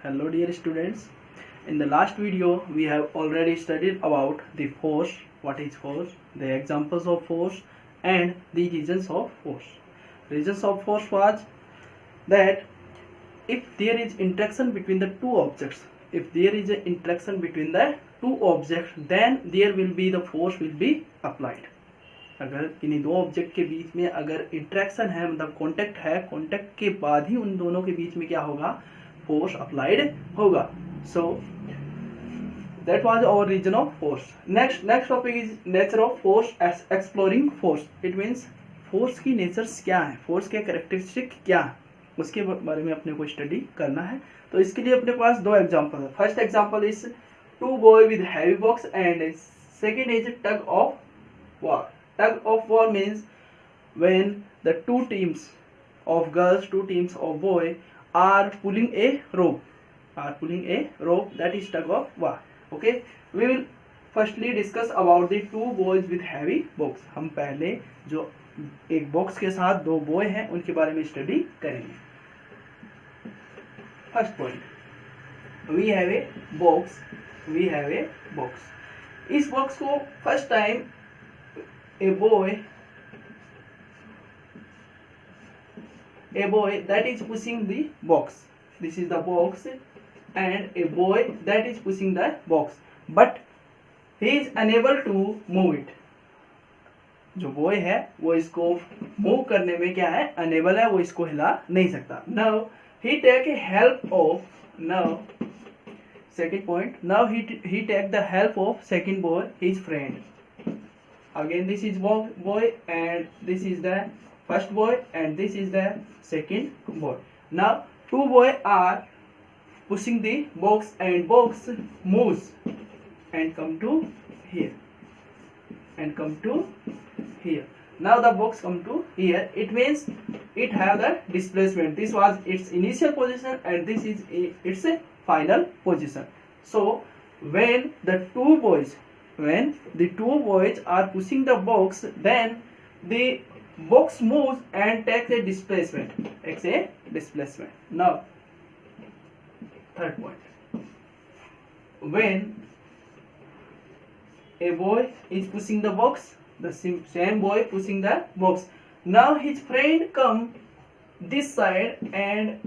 Hello dear students. In the last video we have already studied about the force, what is force, the examples of force and the reasons of force. Reasons of force was that if there is interaction between the two objects, if there is an interaction between the two objects, then there will be the force will be applied. अगर किन्हीं दो object के बीच में अगर interaction है, मतलब contact है, contact के बाद ही उन दोनों के बीच में क्या होगा, फोर्स अप्लाइड होगा. So that was our reason of force. Next topic is nature of force, exploring force. It means force की नेचर्स क्या है, फोर्स के कैरेक्टरिस्टिक क्या है, उसके बारे में अपने को स्टडी करना है. तो इसके लिए अपने पास दो एग्जांपल है. First example is two boy with heavy box and second is tug of war. Tug of war means when the two teams of girls, two teams of boy are pulling a rope, that is tug of war. Okay, we will firstly discuss about the two boys with heavy box. हम पहले जो एक box के साथ दो boy हैं उनके बारे में स्टडी करेंगे. First point, we have a box. इस बॉक्स को first time a boy that is pushing the box. This is the box and a boy that is pushing the box, but he is unable to move it. जो boy है वो इसको move करने में क्या है, enable है, वो इसको हिला नहीं सकता. Now he take a help of, now second point, now he take the help of second boy, his friend. Again this is boy and this is the first boy and this is the second boy. Now two boys are pushing the box and box moves and come to here and come to here. Now the box come to here. It means it have the displacement. This was its initial position and this is its final position. So when the two boys are pushing the box, then the box moves and takes a displacement. Now third point, when a boy is pushing the box, the same boy pushing the box, now his friend come this side and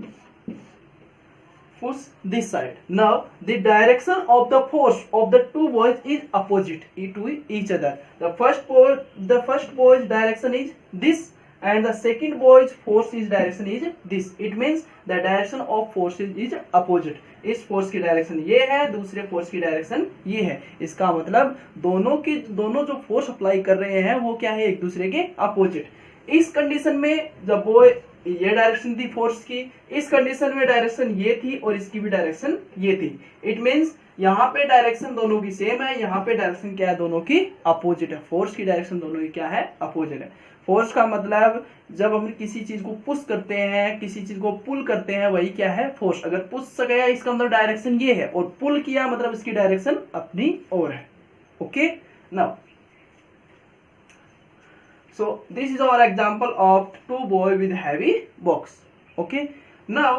push this side. Now the direction of the force of the two boys is opposite to each other. The first boy's direction is this and the second boy's force's direction is this. It means the direction of forces is opposite. इस force की direction ये है, दूसरे force की direction ये है. इसका मतलब दोनों जो फोर्स अप्लाई कर रहे हैं वो क्या है, एक दूसरे के अपोजिट. इस कंडीशन में जब बॉय ये डायरेक्शन थी फोर्स की, इस कंडीशन में डायरेक्शन ये थी और इसकी भी डायरेक्शन ये थी. इट मींस यहाँ पे डायरेक्शन दोनों की सेम है, यहाँ पे डायरेक्शन क्या है, दोनों की अपोजिट है. फोर्स की डायरेक्शन दोनों की क्या है, अपोजिट है. फोर्स का मतलब जब हम किसी चीज को पुश करते हैं, किसी चीज को पुल करते हैं, वही क्या है, फोर्स. अगर पुश गया इसका मतलब डायरेक्शन ये है और पुल किया मतलब इसकी डायरेक्शन अपनी ओर है. Okay, now so this is our example of two boy with heavy box. Okay, now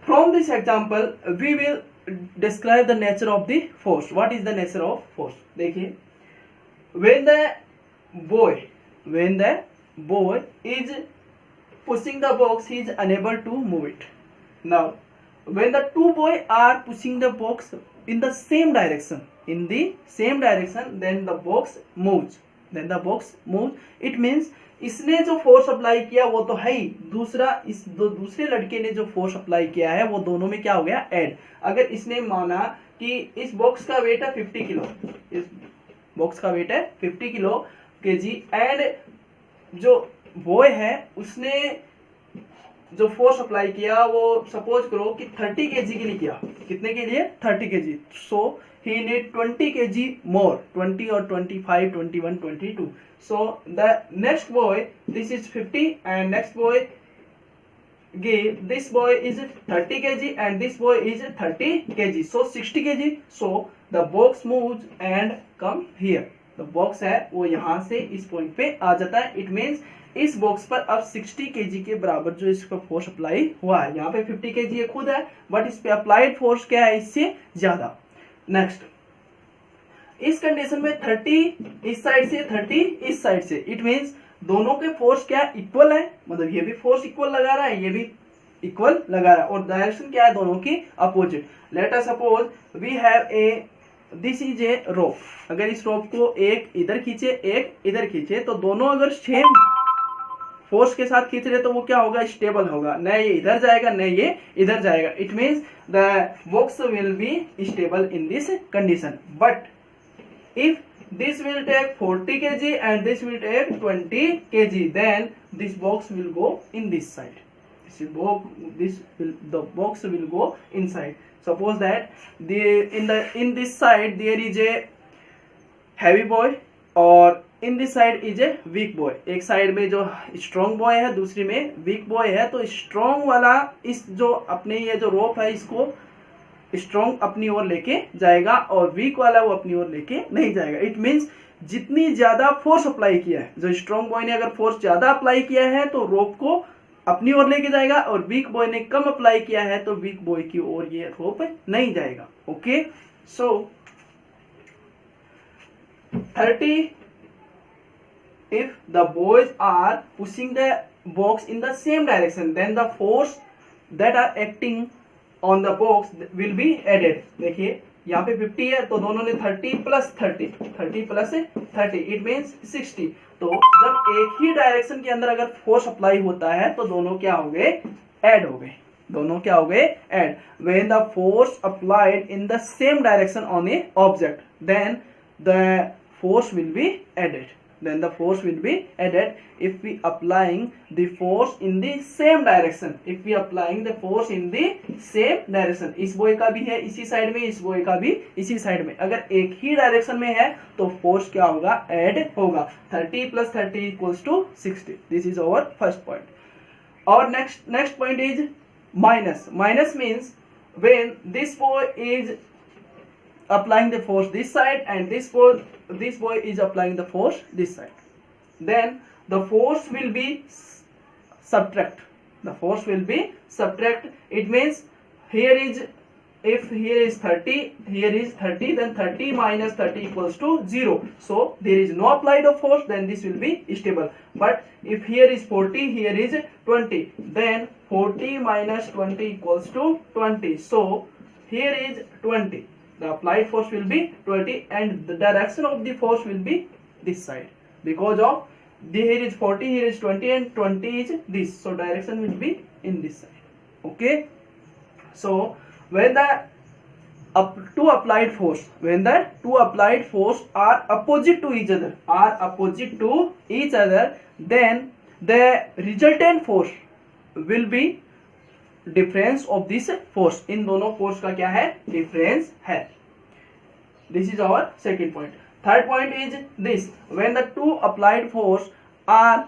from this example we will describe the nature of the force. What is the nature of force? देखिए, when the boy is pushing the box, he is unable to move it. Now when the two boys are pushing the box in the same direction, then the box moves. It means इसने जो force apply किया वो तो है ही, दूसरे लड़के ने जो फोर्स अप्लाई किया है वो दोनों में क्या हो गया, ऐड. अगर इसने माना कि इस बॉक्स का वेट है 50 किलो, इस बॉक्स का वेट है 50 किलो केजी एंड जो बॉय है उसने जो फोर्स अप्लाई किया वो सपोज करो कि 30 केजी के लिए किया. कितने के लिए, 30 KG. So he need 20 kg more, 20 or 25, 21, 22. So the next boy, this is 50 and next boy gave, this boy is 30 kg and this boy is 30 kg, so 60 kg. So the box moves and come here. The box है वो यहाँ से इस point पे आ जाता है. It means इस box पर अब 60 केजी के बराबर जो इस पर फोर्स अप्लाई हुआ है, यहाँ पे 50 केजी ये खुद है, बट इस पे अप्लाइड फोर्स क्या है, इससे ज्यादा। नेक्स्ट, इस कंडीशन में 30 इस साइड से, 30 इस साइड से, इट मींस दोनों के फोर्स क्या इक्वल है, मतलब ये भी फोर्स इक्वल लगा रहा है, ये भी इक्वल लगा रहा है, और डायरेक्शन क्या है दोनों की opposite. Let us suppose we have a, this is a rope, अगर इस रोप को एक इधर खींचे एक इधर खींचे, तो दोनों अगर सेम फोर्स के साथ खींच रहे तो वो क्या होगा, स्टेबल होगा, न ये इधर जाएगा न ये इधर जाएगा। It means the box will be stable in this condition. But if this will take 40 kg and this will take 20 kg, then this box will go in this side. The box will go inside. Suppose that in this side there is a heavy boy और in this side is a weak boy. एक side में जो strong boy है, दूसरी में weak boy है, तो strong वाला इस जो अपने ये जो रोप है इसको स्ट्रॉन्ग अपनी ओर लेके जाएगा और वीक वाला वो अपनी ओर लेके नहीं जाएगा। इट मींस जितनी ज्यादा फोर्स अप्लाई किया है, जो स्ट्रॉन्ग बॉय ने अगर फोर्स ज्यादा अप्लाई किया है तो रोप को अपनी ओर लेके जाएगा, और वीक बॉय ने कम अप्लाई किया है तो वीक बॉय की ओर ये रोप नहीं जाएगा। Okay, so 30 if the boys are pushing the box in the same direction, then the force that are acting on the box will be added। देखिए यहाँ पे 50 है तो दोनों ने 30 प्लस 30, 30 प्लस 30, इट मीन्स 60। तो जब एक ही डायरेक्शन के अंदर अगर फोर्स अप्लाई होता है तो दोनों क्या हो गए, ऐड हो गए, दोनों क्या हो गए, add. When the force applied in the same direction on a object, then the force will be added, then the force will be added if we applying the force in the same direction, if we applying the force in the same direction। इस boy का भी है इसी side में, इस boy का भी इसी साइड में, अगर एक ही डायरेक्शन में है तो फोर्स क्या होगा, ऐड होगा। 30 plus 30 equals to 60। This is our first point. और next point is minus. Minus means when this boy is applying the force this side and this boy is applying the force this side, then the force will be subtract, the force will be subtract। It means here is, if here is 30, here is 30, then 30 minus 30 equals to 0, so there is no applied of force, then this will be stable। But if here is 40, here is 20, then 40 minus 20 equals to 20, so here is 20, the applied force will be 20 and the direction of the force will be this side, because of here is 40, here is 20 and 20 is this, so direction will be in this side। Okay, so when the two applied force, when the two applied force are opposite to each other, then the resultant force will be difference of this force. इन दोनों force का क्या है, difference है। This is our second point. Third point is this, when the two applied force are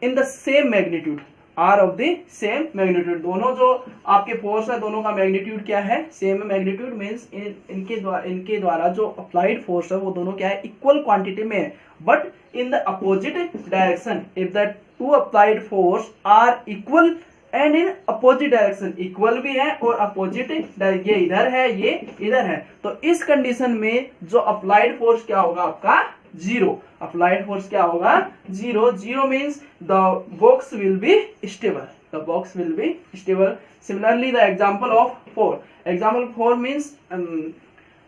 in the same magnitude, are of the same magnitude, दोनों जो आपके force है दोनों का मैग्नीट्यूड क्या है, सेम मैग्नीट्यूड। मीन्स इनके द्वारा जो अप्लाइड फोर्स है वो दोनों क्या है, इक्वल क्वांटिटी में है, but in the opposite direction. If the two applied force are equal and in opposite direction, equal भी है और अपोजिट, ये इधर है ये इधर है, तो इस कंडीशन में जो अप्लाइड फोर्स क्या होगा आपका, जीरो। अप्लाइड फोर्स क्या होगा, zero. Zero means the box will be stable, the box will be stable. Similarly the example of 4, example 4 means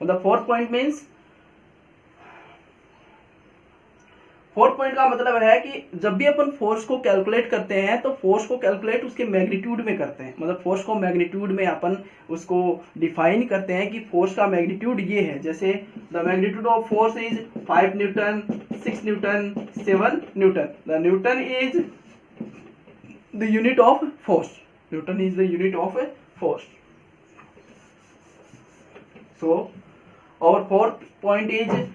the fourth point means, fourth point का मतलब है कि जब भी अपन फोर्स को कैलकुलेट करते हैं तो फोर्स को कैलकुलेट उसके मैग्नीट्यूड में करते हैं, मतलब फोर्स को मैग्नीट्यूड में अपन उसको डिफाइन करते हैं कि फोर्स का मैग्नीट्यूड ये है। जैसे the magnitude of force is 5 newton, 6 newton, 7 newton. The newton is the unit of force, newton is the unit of force. So और fourth point is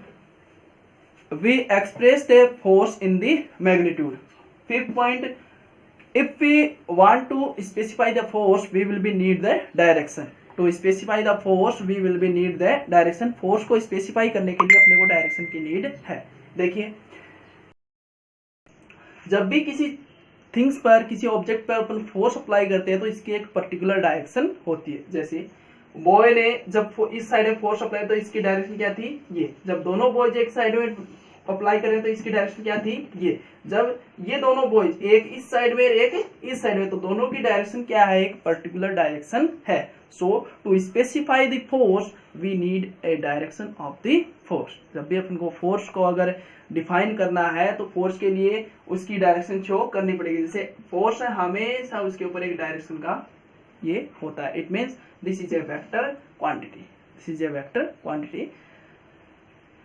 we express the force in the magnitude। Fifth point, if we want to specify the force we will be need the direction। to specify the force we will be need the direction। force को specify करने के लिए अपने को direction की need है। देखिए जब भी किसी थिंग्स पर, किसी ऑब्जेक्ट पर अपन फोर्स अप्लाई करते हैं तो इसकी एक पर्टिकुलर डायरेक्शन होती है। जैसे बॉय ने जब इस साइड में फोर्स अप्लाई तो इसकी डायरेक्शन क्या थी, ये। जब दोनों बॉयज एक साइड में अप्लाई करें तो इसकी डायरेक्शन क्या थी, ये। जब ये दोनों बॉयज एक इस साइड में एक इस साइड में, तो दोनों की डायरेक्शन क्या है, एक पर्टिकुलर डायरेक्शन है। So to specify the force we need a direction of the force. जब भी अपन को फोर्स को अगर डिफाइन करना है तो फोर्स के लिए उसकी डायरेक्शन शो करनी पड़ेगी। जैसे फोर्स है, हमेशा उसके ऊपर एक डायरेक्शन का ये होता है। It means this is A vector quantity, this is A vector quantity.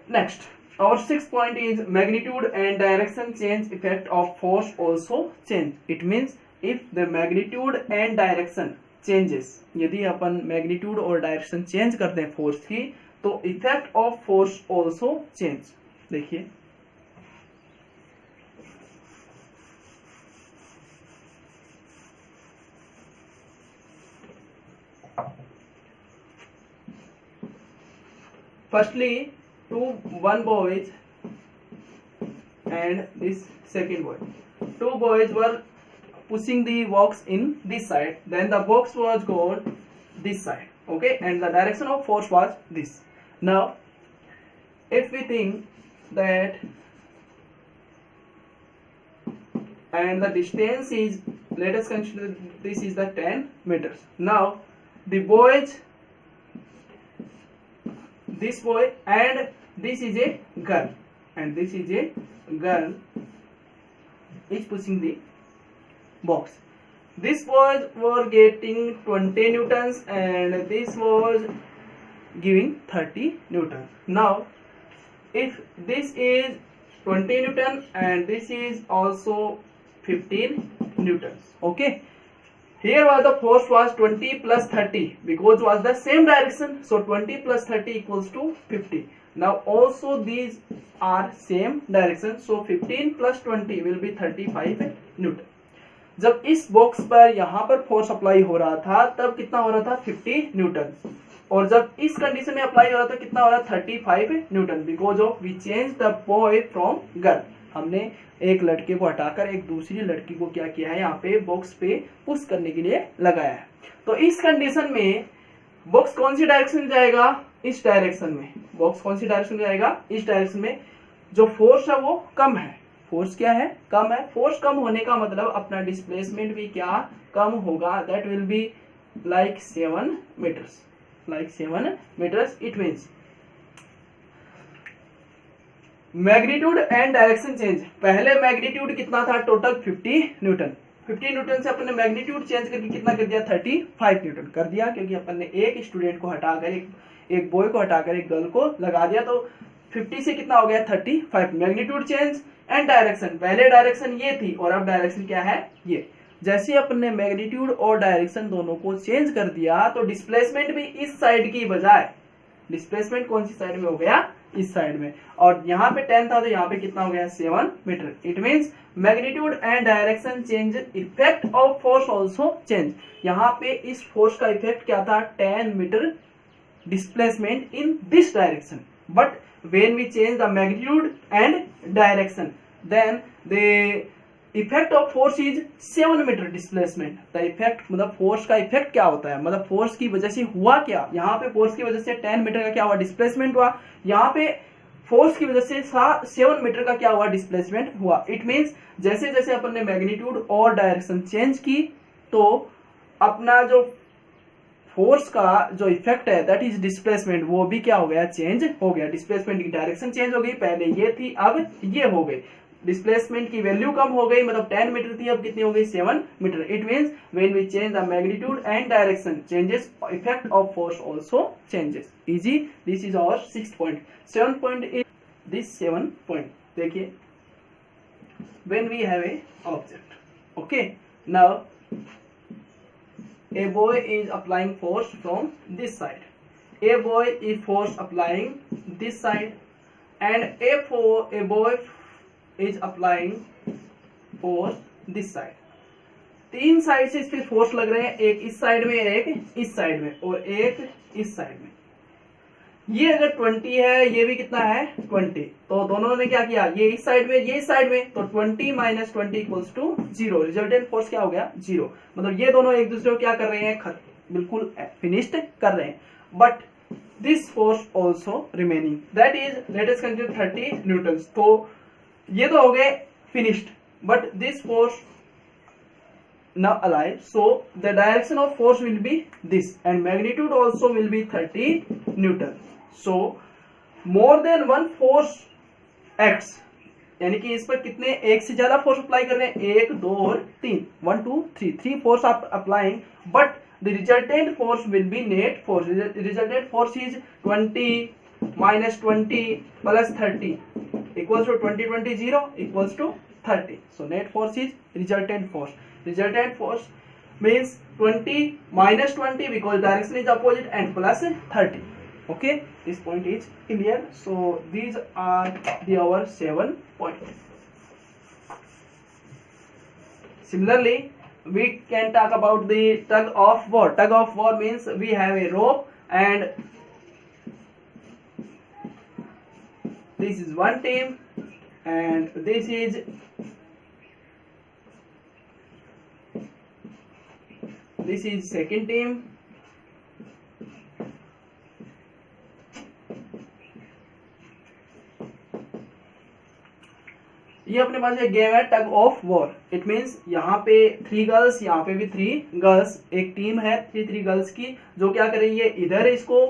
Next, our sixth point is magnitude and direction change effect of force also change. It means if the magnitude and direction changes, यदि अपन magnitude और direction change करते हैं force की तो effect of force also change। देखिए firstly one boys and this second boy. Two boys were pushing the box in this side, then the box was gone this side, okay, and the direction of force was this. Now if we think that, and the distance is, let us consider this is the 10 meters. Now the boys, this boy and this is a girl, and this is a girl is pushing the box. This boys were getting 20 newtons and this was giving 30 newtons. Now if this is 20 newton and this is also 15 newtons, okay, here was the force was 20 plus 30 because was the same direction, so 20 plus 30 equals to 50. Now also these are same direction, so 15 plus 20 will be 35 Newton. जब इस box पर यहाँ पर force apply हो रहा था तब कितना हो रहा था, 50 न्यूटन, और जब इस कंडीशन में अप्लाई हो रहा था कितना हो रहा था, 35 newton, because of we change the boy from girl. हमने एक लड़के को हटाकर एक दूसरी लड़की को क्या किया है, यहाँ पे बॉक्स पे पुश करने के लिए लगाया है। तो इस कंडीशन में बॉक्स कौन सी डायरेक्शन में जाएगा, इस डायरेक्शन में। बॉक्स कौन सी डायरेक्शन में जाएगा, इस डायरेक्शन में। जो फोर्स है वो कम है, फोर्स क्या है, कम है। फोर्स कम होने का मतलब अपना डिस्प्लेसमेंट भी क्या कम होगा, that will be like 7 meters, like 7 meters. It means magnitude and direction change. पहले मैग्नीट्यूड कितना था, टोटल 50 न्यूटन। 50 न्यूटन से अपन ने मैग्नीट्यूड चेंज करके कितना कर दिया, 35 न्यूटन कर दिया, क्योंकि अपन ने एक स्टूडेंट को हटाकर, एक बॉय को हटाकर एक गर्ल को लगा दिया, तो 50 से कितना हो गया, 35। मैग्नीट्यूड चेंज एंड डायरेक्शन, पहले डायरेक्शन ये थी और अब डायरेक्शन क्या है, ये। जैसे अपन ने मैग्नीट्यूड और डायरेक्शन दोनों को चेंज कर दिया तो डिस्प्लेसमेंट भी इस साइड की बजाय, डिस्प्लेसमेंट कौन सी साइड में हो गया, इस साइड में। और यहाँ पे 10 था तो यहाँ पे कितना हो गया, 7 metre. It means magnitude and direction change, effect of force also change. यहाँ पे इस फोर्स का इफेक्ट क्या था, 10 meter displacement in this direction, but when we change the magnitude and direction then the effect of force is 7 meter displacement। the effect मतलब force का effect क्या होता है, मतलब फोर्स की वजह से हुआ क्या, यहाँ पे फोर्स की वजह से 10 मीटर का क्या हुआ, डिस्प्लेसमेंट हुआ। यहाँ पे फोर्स की वजह से 7 मीटर का क्या हुआ, डिस्प्लेसमेंट हुआ। इट मीन्स जैसे जैसे अपन ने मैग्नीट्यूड और डायरेक्शन चेंज की तो अपना जो फोर्स का जो इफेक्ट है दैट इज डिस्प्लेसमेंट, वो भी क्या हो गया, चेंज हो गया। डिस्प्लेसमेंट की डायरेक्शन चेंज हो गई, पहले ये थी अब ये हो गई। डिस्प्लेसमेंट की वैल्यू कम हो गई, मतलब 10 मीटर थी अब कितनी हो गई, 7 metre. It means when we change the magnitude and direction changes, effect of force also changes. Easy, this is our 6th point. 7th point is this 7 point. देखिए, when we have a object, okay, now a boy is applying force from this side, a boy is force applying this side, and a boy is applying force this side। तीन side से इस पे force लग रहे हैं, एक इस side में, एक इस साइड में और एक इस साइड में। ये अगर 20 है, ये भी कितना है 20, तो दोनों ने क्या किया, ये इस साइड में ये इस साइड में, तो 20 minus 20 equals to 0, resultant force क्या हो गया 0। मतलब ये दोनों एक दूसरे को क्या कर रहे हैं, बिल्कुल फिनिश्ड कर रहे हैं। But this force also remaining, that is let us consider 30 Newton's. तो ये तो हो गए finished, but this force now alive, so the direction of force will be this and magnitude also will be 30 Newton. So more than one force acts, यानी कि इस पर कितने, एक से ज्यादा फोर्स अप्लाई कर रहे हैं, 1 2 और 3, 1 2 3, 3 फोर्स आप applying, but the resultant force will be net force. Resultant force is 20 minus 20 plus 30 equals to 20 20 0 equals to 30. So net force is resultant force. Resultant force means 20 minus 20 because direction is opposite and plus 30. Okay, this point is clear. So these are our 7 points. Similarly, we can talk about the tug of war. Tug of war means we have a rope and this is one team and this is second team, ये अपने पास एक game है टग of war. It means यहाँ पे 3 girls, यहाँ पे भी 3 girls, एक टीम है 3 गर्ल्स की, जो क्या कर रही है, इधर इसको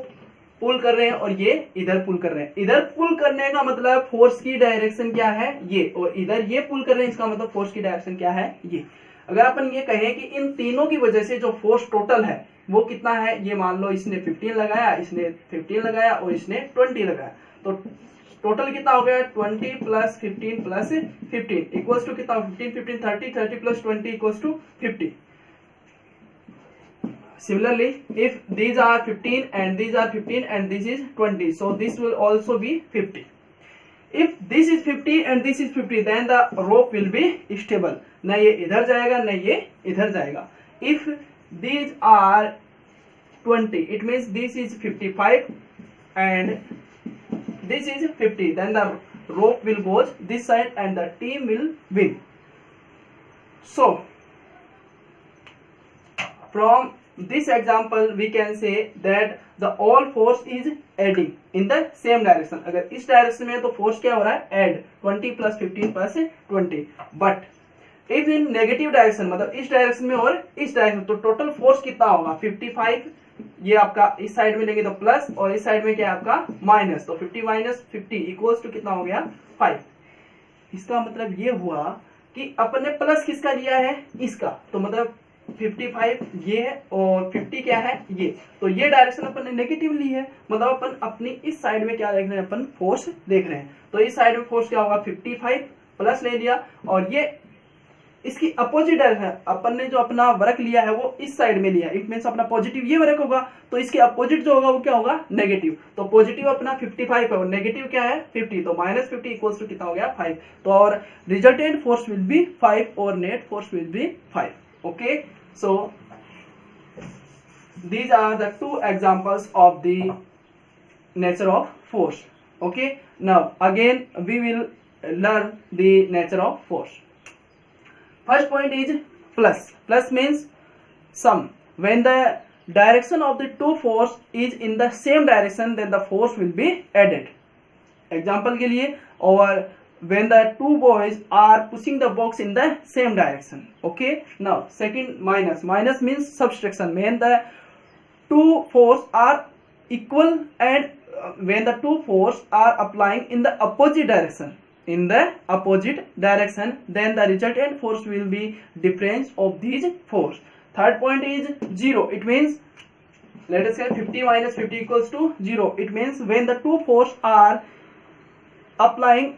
पुल कर रहे हैं और ये इधर पुल कर रहे हैं। इधर पुल करने का मतलब फोर्स की डायरेक्शन क्या है ये, और इधर ये पुल कर रहे हैं, इसका मतलब फोर्स की डायरेक्शन क्या है ये। अगर अपन ये कहें कि इन तीनों की वजह से जो फोर्स टोटल है वो कितना है, ये मान लो इसने 15 लगाया, इसने 15 लगाया और इसने 20 लगाया, तो टोटल कितना हो गया 20 प्लस 15 प्लस 15 इक्वल्स टू कितना, 15 15 30, 30 plus 20 equals to 50। Similarly, if these are 15 and these are 15 and this is 20, so this will also be 50. If this is 50 and this is 50, then the rope will be stable. न ये इधर जाएगा न ये इधर जाएगा। If these are 20, it means this is 55 and this is 50, then the rope will go this side and the team will win. So from this example we can say that the all force is adding in the same direction. अगर इस direction में तो force क्या हो रहा है, add 20 plus 15 plus 20, but if in negative direction, मतलब इस डायरेक्शन में और इस डायरेक्शन, तो टोटल फोर्स कितना होगा 55, ये आपका इस साइड में लेंगे तो प्लस और इस साइड में क्या है आपका माइनस, तो 50 माइनस 50 इक्वल्स टू कितना हो गया 5। इसका मतलब ये हुआ कि अपन ने प्लस किसका लिया है, इसका, तो मतलब 55 ये है और 50 क्या है ये, तो ये डायरेक्शन अपन ने नेगेटिव ली है, मतलब अपन अपनी इस साइड में क्या देख रहे हैं, अपन फोर्स देख रहे हैं, तो इस साइड में फोर्स क्या होगा 55 प्लस ले लिया और ये इसकी अपोजिट डायरेक्शन, अपन ने जो अपना वर्क लिया है वो इस साइड में लिया, इट मींस अपना पॉजिटिव ये वर्क होगा, तो इसके अपोजिट जो होगा वो क्या होगा नेगेटिव, तो पॉजिटिव अपना 55 है और नेगेटिव क्या है 50, तो माइनस 50 इक्वल्स टू कितना हो गया 5, तो और रिजल्टेंट फोर्स विल बी 5 और net force will B 5। Okay, so these are the 2 examples of the nature of force. Okay, now again we will learn the nature of force. First point is plus. Plus means sum. When the direction of the 2 force is in the same direction, then the force will be added. Example के लिए, और when the 2 boys are pushing the box in the same direction. Okay, now second minus. Minus means subtraction. When the 2 force are equal and when the 2 force are applying in the opposite direction, then the resultant force will be difference of these force. Third point is 0. It means, let us say 50 minus 50 equals to 0. It means when the 2 force are applying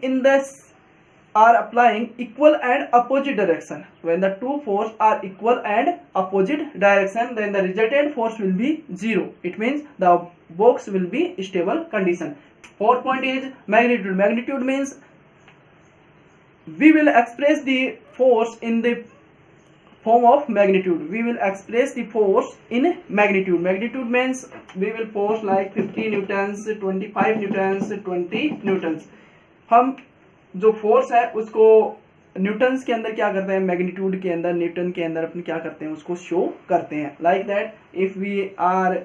equal and opposite direction. When the 2 force are equal and opposite direction, then the resultant force will be 0. It means the box will be stable condition. Fourth point is magnitude. Magnitude means we will express the force in the form of magnitude. We will express the force in magnitude. Magnitude means we will force like 50 newtons, 25 newtons, 20 newtons. हम जो force है उसको Newton's के अंदर क्या करते हैं, magnitude के अंदर, न्यूटन के अंदर अपन क्या करते हैं, उसको शो करते हैं. Like that if we are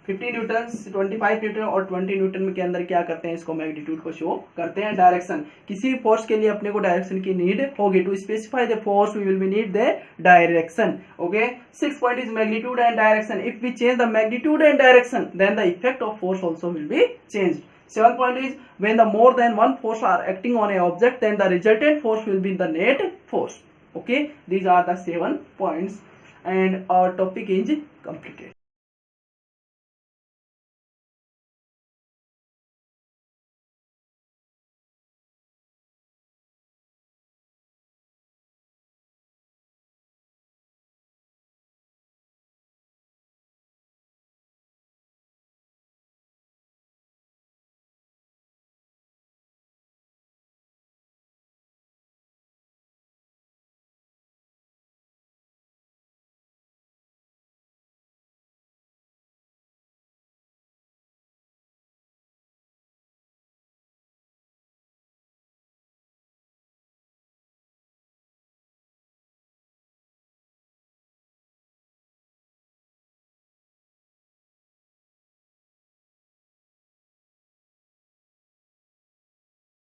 50 newton, 25 newton और 20 न्यूटन के अंदर क्या करते हैं, इसको मैग्नीट्यूड को शो करते हैं. डायरेक्शन, किसी फोर्स के लिए अपने को डायरेक्शन की नीड होगी. To specify the force we will be need the direction. Okay, 6 point is magnitude and direction. If we change the magnitude and direction then the effect of force also will be changed. 7th point is when the more than one force are acting on a object then the resultant force will be the net force. Okay, these are the 7 points and our topic is completed.